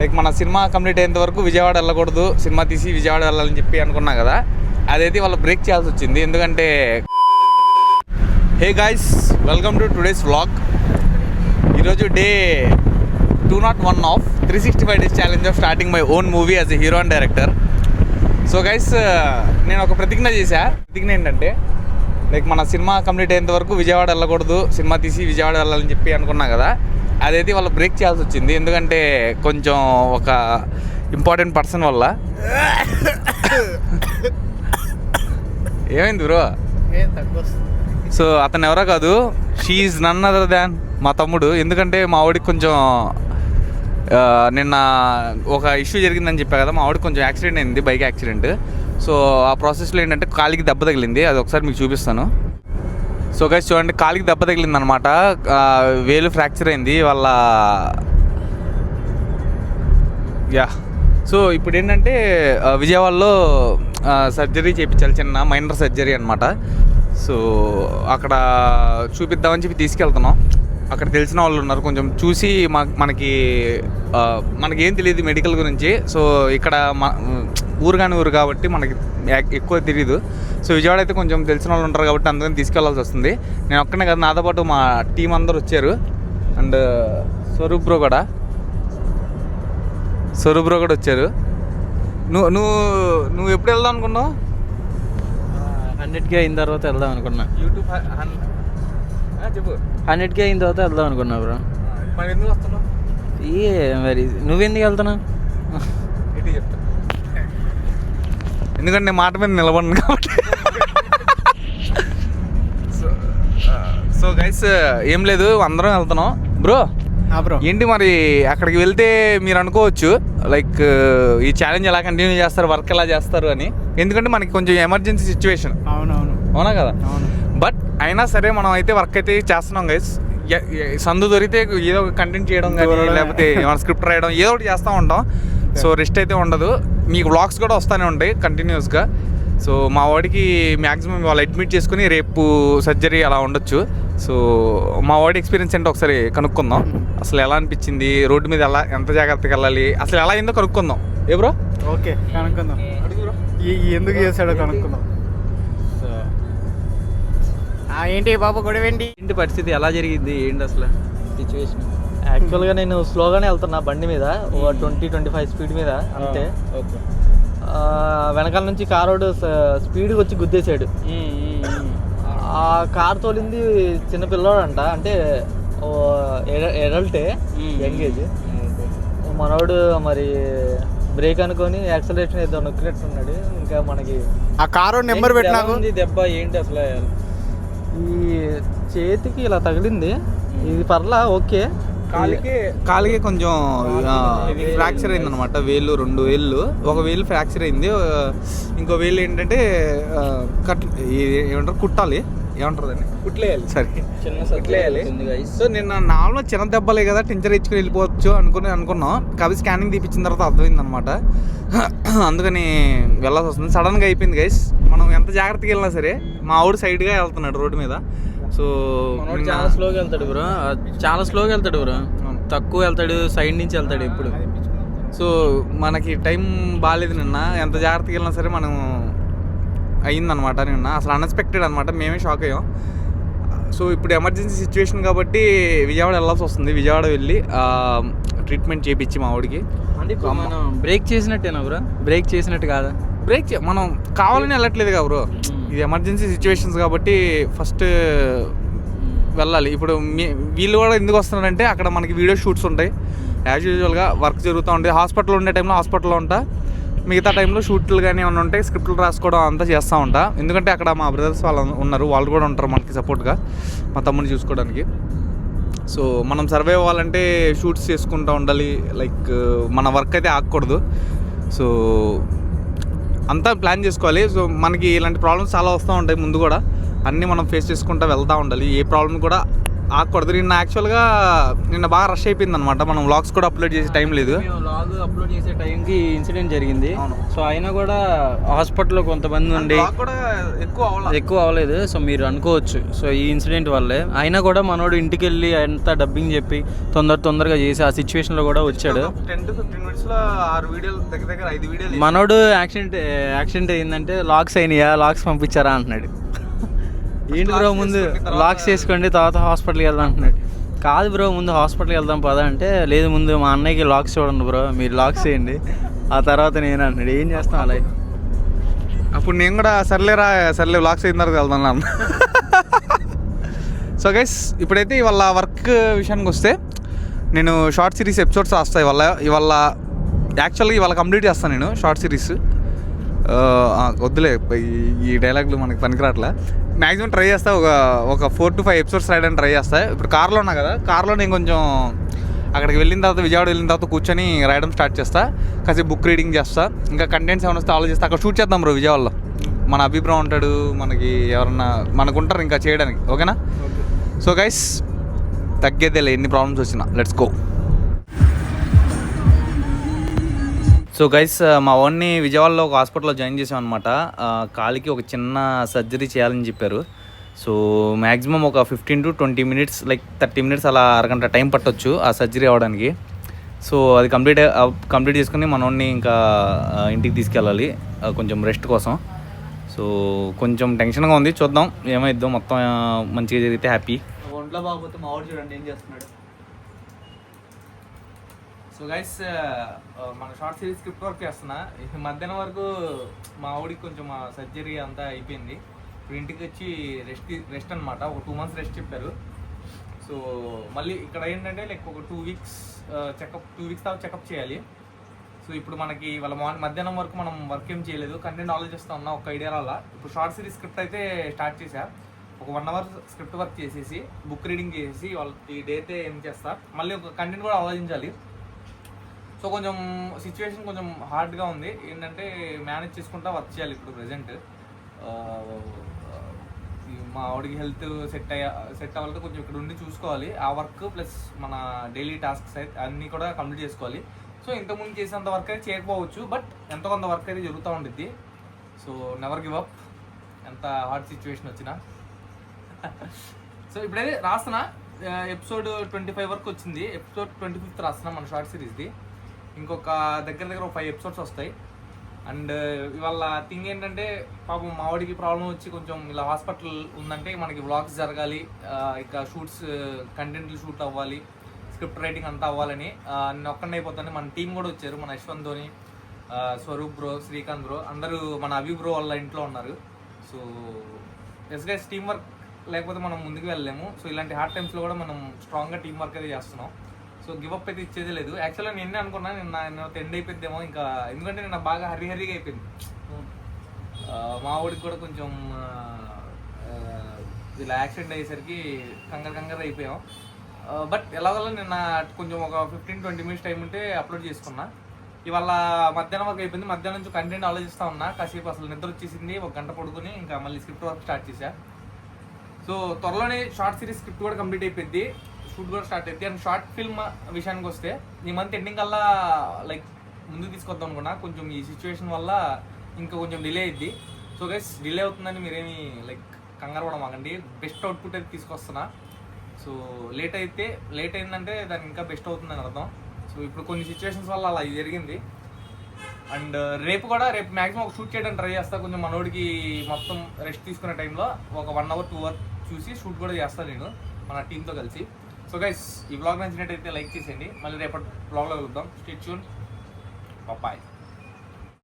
Like మన cinema complete అయ్యేంత వరకు విజయవాడ వెళ్ళకూడదు, సినిమా తీసి విజయవాడ వెళ్ళాలని చెప్పి అనుకున్నా కదా, అదైతే వాళ్ళు బ్రేక్ చేయాల్సి వచ్చింది. ఎందుకంటే hey guys, welcome to today's vlog. ఈరోజు day 201 of 365 days challenge of starting my own movie as a hero and director. So guys, నేను ఒక ప్రతిజ్ఞ చేశా. ప్రతిజ్ఞ ఏంటంటే లైక్ మన సినిమా కంప్లీట్ అయ్యేంత వరకు విజయవాడ వెళ్ళకూడదు, సినిమా తీసి విజయవాడ వెళ్ళాలని చెప్పి అనుకున్నా కదా, అదైతే వాళ్ళు బ్రేక్ చేయాల్సి వచ్చింది. ఎందుకంటే కొంచెం ఒక ఇంపార్టెంట్ పర్సన్ వల్ల. ఏమైంది బ్రో? సో అతను ఎవరో కాదు, షీఈ్ నన్ అదర్ దాన్ మా తమ్ముడు. ఎందుకంటే మా ఆవిడకి కొంచెం నిన్న ఒక ఇష్యూ జరిగిందని చెప్పా కదా, మా ఆవిడకి కొంచెం యాక్సిడెంట్ అయింది, బైక్ యాక్సిడెంట్. సో ఆ ప్రాసెస్లో ఏంటంటే కాలికి దెబ్బ తగిలింది, అది ఒకసారి మీకు చూపిస్తాను. సో గైస్ చూడండి, కాలికి దెబ్బ తగిలింది అనమాట, వేలు ఫ్రాక్చర్ అయింది వాళ్ళ. యా, సో ఇప్పుడు ఏంటంటే విజయవాడలో సర్జరీ చేయించాలి, చిన్న మైనర్ సర్జరీ అనమాట. సో అక్కడ చూపిద్దామని చెప్పి తీసుకెళ్తున్నాం. అక్కడ తెలిసిన వాళ్ళు ఉన్నారు, కొంచెం చూసి మనకేం తెలియదు మెడికల్ గురించి. సో ఇక్కడ ఊరు కాని ఊరు కాబట్టి మనకి ఎక్కువ తెలియదు. సో విజయవాడ అయితే కొంచెం తెలిసిన వాళ్ళు ఉంటారు కాబట్టి అందుకని తీసుకెళ్లాల్సి వస్తుంది. నేను ఒక్కనే కదా, నాతో పాటు మా టీం అందరూ వచ్చారు. అండ్ స్వరూప్ బ్రో కూడా వచ్చారు. నువ్వు ఎప్పుడు వెళ్దాం అనుకున్నావు? 100K అయిన తర్వాత వెళ్దాం అనుకున్నా. యూట్యూబ్ చెప్పు. 100K అయిన తర్వాత వెళ్దాం అనుకున్నా బ్రో. మరి ఎందుకు వస్తున్నావు? మరి నువ్వెందుకు వెళ్తున్నావు? ఏంటి చెప్తా, ఎందుకంటే నేను మాట మీద నిలబడను కాబట్టి. సో గైస్, ఏం లేదు, అందరం వెళ్తున్నాం. బ్రో ఏంటి మరి అక్కడికి వెళ్తే మీరు అనుకోవచ్చు లైక్ ఈ ఛాలెంజ్ ఎలా కంటిన్యూ చేస్తారు, వర్క్ ఎలా చేస్తారు అని. ఎందుకంటే మనకి కొంచెం ఎమర్జెన్సీ సిచ్యువేషన్. అవునా కదా? బట్ అయినా సరే మనం అయితే వర్క్ అయితే చేస్తున్నాం గైస్. సందు దొరికితే ఏదో ఒక కంటెంట్ చేయడం కానీ, లేకపోతే ఏమైనా స్క్రిప్ట్ రాయడం, ఏదో ఒకటి చేస్తూ ఉంటాం. సో రెస్ట్ అయితే ఉండదు. మీకు వ్లాగ్స్ కూడా వస్తూనే ఉంటాయి కంటిన్యూస్గా. సో మా వాడికి మ్యాక్సిమం వాళ్ళు అడ్మిట్ చేసుకుని రేపు సర్జరీ అలా ఉండొచ్చు. సో మా వాడి ఎక్స్పీరియన్స్ ఏంటో ఒకసారి కనుక్కుందాం. అసలు ఎలా అనిపించింది, రోడ్డు మీద ఎంత జాగ్రత్తగా వెళ్ళాలి, అసలు ఎలా అయిందో కనుక్కుందాం. ఏ బ్రో? ఓకే, కనుక్కుందాం. ఎందుకు చేశాడో కనుక్కుందాం. ఏంటి బాబు గొడవ ఏంటి పరిస్థితి ఎలా జరిగింది, ఏంటి అసలు సిచ్యువేషన్? యాక్చువల్గా నేను స్లోగానే వెళ్తున్నా బండి మీద, 20-25 స్పీడ్ మీద అంతే. వెనకాల నుంచి కారోడు స్పీడ్గా వచ్చి గుద్దేశాడు. ఆ కార్ తోలింది చిన్న పిల్లోడు అంట, అంటే ఎడల్టే, యంగ్ ఏజ్. మనోడు మరి బ్రేక్ అనుకొని యాక్సలరేషన్ ఏదో నొక్కినట్టున్నాడు. ఇంకా మనకి ఆ కారు నెంబర్ పెట్టినా దెబ్బ ఏంటి అసలు, ఈ చేతికి ఇలా తగిలింది. ఇది పర్లా ఓకే. కాలికి కొంచెం ఫ్రాక్చర్ అయింది అనమాట. వేలు, 2 వేళ్ళు, ఒక వేలు ఫ్రాక్చర్ అయింది, ఇంకో వేలు ఏంటంటే ఏమంటారు, కుట్టాలి, ఏమంటారు దాన్ని, కుట్లేయాలి. సరే, కుట్లేయాలి. సో నిన్న నార్మల్ చిన్న దెబ్బలే కదా, టించర్ ఇచ్చుకుని వెళ్ళిపోవచ్చు అనుకున్నాం. కాబట్టి స్కానింగ్ తీపించిన తర్వాత అర్థమైంది అనమాట. అందుకని వెళ్ళాల్సి వస్తుంది. సడన్గా అయిపోయింది గైస్. మనం ఎంత జాగ్రత్తగా వెళ్ళినా సరే మా ఆవిడ సైడ్గా వెళ్తున్నాడు రోడ్డు మీద. సో చాలా స్లోగా వెళ్తాడు బ్రో, చాలా స్లోగా వెళ్తాడు బ్రో, తక్కువ వెళ్తాడు, సైడ్ నుంచి వెళ్తాడు ఎప్పుడు. సో మనకి టైం బాగాలేదు నిన్న, ఎంత జాగ్రత్తగా వెళ్ళినా సరే మనం అయ్యిందనమాట నిన్న. అసలు అన్ఎక్స్పెక్టెడ్ అనమాట, మేమే షాక్ అయ్యాం. సో ఇప్పుడు ఎమర్జెన్సీ సిచ్యువేషన్ కాబట్టి విజయవాడ వెళ్ళాల్సి వస్తుంది. విజయవాడ వెళ్ళి ట్రీట్మెంట్ చేయించి మా వాడికి. అంటే మనం బ్రేక్ చేసినట్టేనా బ్రో? బ్రేక్ చేసినట్టు కాదా? మనం కావాలని వెళ్ళట్లేదు కదా బ్రో, ఇది ఎమర్జెన్సీ సిచ్యువేషన్స్ కాబట్టి ఫస్ట్ వెళ్ళాలి. ఇప్పుడు వీళ్ళు కూడా ఎందుకు వస్తున్నారంటే అక్కడ మనకి వీడియో షూట్స్ ఉంటాయి, యాజ్ యూజువల్గా వర్క్ జరుగుతూ ఉంటాయి. హాస్పిటల్లో ఉండే టైంలో హాస్పిటల్లో ఉంటా, మిగతా టైంలో షూట్లు కానీ ఏమైనా ఉంటాయి, స్క్రిప్ట్లు రాసుకోవడం అంతా చేస్తూ ఉంటా. ఎందుకంటే అక్కడ మా బ్రదర్స్ వాళ్ళు ఉన్నారు, వాళ్ళు కూడా ఉంటారు మనకి సపోర్ట్గా, మా తమ్ముడిని చూసుకోవడానికి. సో మనం సర్వే అవ్వాలంటే షూట్స్ చేసుకుంటూ ఉండాలి, లైక్ మన వర్క్ అయితే ఆగకూడదు. సో అంతా ప్లాన్ చేసుకోవాలి. సో మనకి ఇలాంటి ప్రాబ్లమ్స్ చాలా వస్తూ ఉంటాయి ముందు కూడా, అన్నీ మనం ఫేస్ చేసుకుంటూ వెళ్తూ ఉండాలి. ఏ ప్రాబ్లం కూడా ఆగకూడదు. నిన్న యాక్చువల్గా నిన్న బాగా రష్ అయిపోయింది అనమాట. మనం వ్లాగ్స్ కూడా అప్లోడ్ చేసే టైం లేదు. వ్లాగ్ అప్లోడ్ చేసే టైంకి ఇన్సిడెంట్ జరిగింది. అవును. సో అయినా కూడా హాస్పిటల్లో కొంతమంది ఉండి Vlog కూడా ఎక్కువ అవ్వలేదు. సో మీరు అనుకోవచ్చు సో ఈ ఇన్సిడెంట్ వల్లే. అయినా కూడా మనోడు ఇంటికి వెళ్ళి అంతా డబ్బింగ్ చెప్పి తొందరగా చేసి ఆ సిచ్యువేషన్లో కూడా వచ్చాడు. 10 to 15 minutes-లో 6 వీడియోలు దగ్గర 5 వీడియోలు. మనోడు యాక్సిడెంట్ ఏంటంటే లాక్స్ అయినాయా, లాక్స్ పంపించారా అంటున్నాడు. ఏంటి బ్రో ముందు లాక్స్ చేసుకోండి తర్వాత హాస్పిటల్కి వెళ్దాం అంటున్నాడు. కాదు బ్రో ముందు హాస్పిటల్కి వెళ్దాం పదా అంటే లేదు ముందు మా అన్నయ్యకి లాక్స్ చూడండి బ్రో, మీరు లాక్స్ చేయండి ఆ తర్వాత నేను అంటున్నాడు. ఏం చేస్తాం అలా. అప్పుడు నేను కూడా సర్లే వ్లాగ్స్ అయిన తర్వాత వెళ్దాం అన్న. సో గైస్ ఇప్పుడైతే ఇవాళ వర్క్ విషయానికి వస్తే నేను షార్ట్ సిరీస్ ఎపిసోడ్స్ వస్తాయి ఇవాళ యాక్చువల్గా ఇవాళ కంప్లీట్ చేస్తాను నేను షార్ట్ సిరీస్. వద్దులే ఈ డైలాగులు మనకి పనికిరాట్లా. మ్యాక్సిమం ట్రై చేస్తా, ఒక 4 to 5 ఎపిసోడ్స్ రాయడానికి ట్రై చేస్తా. ఇప్పుడు కార్లో ఉన్నా కదా, కార్లో నేను కొంచెం అక్కడికి వెళ్ళిన తర్వాత విజయవాడ వెళ్ళిన తర్వాత కూర్చొని రాయడం స్టార్ట్ చేస్తా. కాసేపు బుక్ రీడింగ్ చేస్తా. ఇంకా కంటెంట్స్ ఏమైనా వస్తే ఆలోచిస్తా. అక్కడ షూట్ చేద్దాం బ్రో విజయవాడలో. మన అభిప్రాయం ఉంటాడు, మనకి ఎవరన్నా మనకుంటారు ఇంకా చేయడానికి. ఓకేనా? సో గైస్ తగ్గేదేలే ఎన్ని ప్రాబ్లమ్స్ వచ్చినా. Let's go. సో గైస్ మా ఓన్ని విజయవాడలో ఒక హాస్పిటల్లో జాయిన్ చేసాం అనమాట. కాలికి ఒక చిన్న సర్జరీ చేయాలని చెప్పారు. సో మ్యాక్సిమం ఒక 15 to 20 minutes, లైక్ 30 minutes అలా అరగంట టైం పట్టొచ్చు ఆ సర్జరీ అవ్వడానికి. సో అది కంప్లీట్ చేసుకుని మనోడిని ఇంకా ఇంటికి తీసుకెళ్ళాలి కొంచెం రెస్ట్ కోసం. సో కొంచెం టెన్షన్గా ఉంది, చూద్దాం ఏమైద్దో. మొత్తం మంచిగా జరిగితే హ్యాపీ. ఒంట్లో బాగోతే మా వాడు చూడండి ఏం చేస్తున్నాడు. సో గైస్ మన షార్ట్ సిరీస్ స్క్రిప్ట్ వర్క్ చేస్తున్నా. మధ్యాహ్నం వరకు మా ఆవిడికి కొంచెం సర్జరీ అంతా అయిపోయింది. ఇప్పుడు ఇంటికి వచ్చి రెస్ట్ అనమాట. ఒక 2 months రెస్ట్ చెప్పారు. సో మళ్ళీ ఇక్కడ ఏంటంటే లైక్ ఒక 2 weeks తర్వాత చెకప్ చేయాలి. సో ఇప్పుడు మనకి వాళ్ళ మధ్యాహ్నం వరకు మనం వర్క్ ఏం చేయలేదు, కంటెంట్ ఆలోచిస్తా ఉన్నా ఒక ఐడియా రాలా. ఇప్పుడు షార్ట్ సిరీస్ స్క్రిప్ట్ అయితే స్టార్ట్ చేశా. ఒక 1 hour స్క్రిప్ట్ వర్క్ చేసేసి బుక్ రీడింగ్ చేసేసి వాళ్ళకి డే అయితే ఏం చేస్తా. మళ్ళీ ఒక కంటెంట్ కూడా ఆలోచించాలి. సో కొంచెం సిచ్యువేషన్ కొంచెం హార్డ్గా ఉంది. ఏంటంటే మేనేజ్ చేసుకుంటా వర్క్ చేయాలి ఇప్పుడు ప్రజెంట్. మా ఆవిడకి హెల్త్ సెట్ అవ్వాలంటే కొంచెం ఇక్కడ ఉండి చూసుకోవాలి. ఆ వర్క్ ప్లస్ మన డైలీ టాస్క్స్ అయితే అన్నీ కూడా కంప్లీట్ చేసుకోవాలి. సో ఇంతకుముందు చేసేంత వర్క్ అయితే చేయకపోవచ్చు, బట్ ఎంతో కొంత వర్క్ అయితే జరుగుతూ ఉంటుంది. సో నెవర్ గివ్ అప్ ఎంత హార్డ్ సిచ్యువేషన్ వచ్చినా. సో ఇప్పుడైతే రాస్తున్నా. ఎపిసోడ్ 25 వరకు వచ్చింది. ఎపిసోడ్ 25th రాస్తున్నా మన షార్ట్ సిరీస్ది. ఇంకొక దగ్గర ఒక 5 episodes వస్తాయి. అండ్ ఇవాళ థింగ్ ఏంటంటే పాపం మావాడికి ప్రాబ్లం వచ్చి కొంచెం ఇలా హాస్పిటల్ ఉందంటే మనకి వ్లాగ్స్ జరగాలి, ఇక కంటెంట్లు షూట్ అవ్వాలి, స్క్రిప్ట్ రైటింగ్ అంతా అవ్వాలని నేను ఒక్కడే అయిపోతాను. మన టీం కూడా వచ్చారు. మన యశ్వంత్ ధోని, స్వరూప్ బ్రో, శ్రీకాంత్ బ్రో అందరూ మన అభి బ్రో వాళ్ళ ఇంట్లో ఉన్నారు. So yes guys team work లేకపోతే మనం ముందుకు వెళ్ళలేము. సో ఇలాంటి హార్డ్ టైమ్స్లో కూడా మనం స్ట్రాంగ్గా టీం వర్క్ అయితే చేస్తున్నాం. సో గివప్ అయితే ఇచ్చేది లేదు. యాక్చువల్గా నిన్నే అనుకున్నా నిన్న ఎండ్ అయిపోద్దేమో ఇంకా, ఎందుకంటే నిన్న బాగా హరిహరిగా అయిపోయింది. మా ఊడికి కూడా కొంచెం ఇలా యాక్సిడెంట్ అయ్యేసరికి కంగారు అయిపోయాం. బట్ ఎలాగోలా నిన్న కొంచెం ఒక 15-20 minutes టైం ఉంటే అప్లోడ్ చేసుకున్నా. ఇవాళ మధ్యాహ్నం వరకు అయిపోయింది. మధ్యాహ్నం నుంచి కంటెంట్ ఆలోచిస్తూ ఉన్నా. కాసేపు అసలు నిద్ర వచ్చేసింది, 1 గంట పడుకుని ఇంకా మళ్ళీ స్క్రిప్ట్ వర్క్ స్టార్ట్ చేశా. సో త్వరలోనే షార్ట్ సిరీస్ స్క్రిప్ట్ కూడా కంప్లీట్ అయిపోయింది, షూట్ కూడా స్టార్ట్ అవుతుంది. అండ్ షార్ట్ ఫిల్మ్ విషయానికి వస్తే ఈ మంత్ ఎండింగ్ కల్లా లైక్ ముందుకు తీసుకొద్దాం అనుకున్నా. కొంచెం ఈ సిచ్యువేషన్ వల్ల ఇంకా కొంచెం డిలే అయింది. సో గైస్ డిలే అవుతుందని మీరేమి లైక్ కంగారు పడమాకండి. బెస్ట్ అవుట్పుట్ అయితే తీసుకొస్తున్నా. సో లేట్ అయిందంటే దానికి ఇంకా బెస్ట్ అవుతుందని అర్థం. సో ఇప్పుడు కొన్ని సిచ్యువేషన్స్ వల్ల అలా జరిగింది. అండ్ రేపు మ్యాక్సిమం ఒక షూట్ చేయడానికి ట్రై చేస్తా. కొంచెం మనోడికి మొత్తం రెస్ట్ తీసుకునే టైంలో ఒక 1 hour 2 hour చూసి షూట్ కూడా చేస్తాను నేను మన టీంతో కలిసి. సో గైస్ ఈ బ్లాగ్ నచ్చినట్టయితే లైక్ చేసేయండి. మళ్ళీ రేపటి బ్లాగ్లో కలుద్దాం. Stay tune. బాయ్.